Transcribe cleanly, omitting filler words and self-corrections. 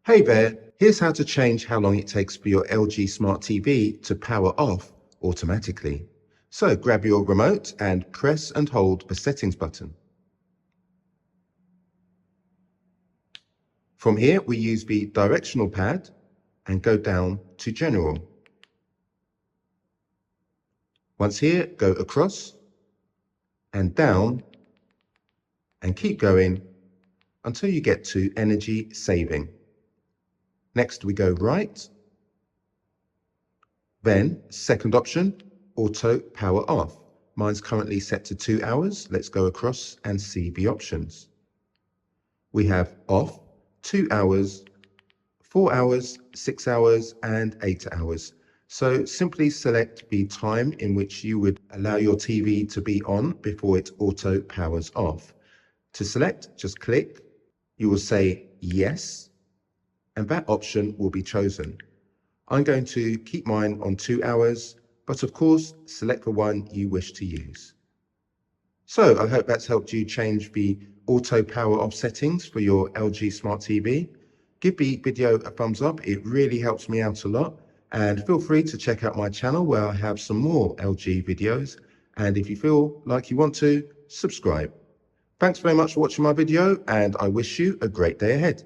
Hey there, here's how to change how long it takes for your LG Smart TV to power off automatically. So grab your remote and press and hold the settings button. From here, we use the directional pad and go down to General. Once here, go across and down and keep going until you get to Energy Saving. Next, we go right. Then, second option, Auto Power Off. Mine's currently set to 2 hours. Let's go across and see the options. We have off, 2 hours, 4 hours, 6 hours, and 8 hours. So simply select the time in which you would allow your TV to be on before it auto powers off. To select, just click. You will say yes, and that option will be chosen. I'm going to keep mine on 2 hours, but of course, select the one you wish to use. So I hope that's helped you change the auto power off settings for your LG Smart TV. Give the video a thumbs up, it really helps me out a lot. And feel free to check out my channel where I have some more LG videos. And if you feel like you want to, subscribe. Thanks very much for watching my video, and I wish you a great day ahead.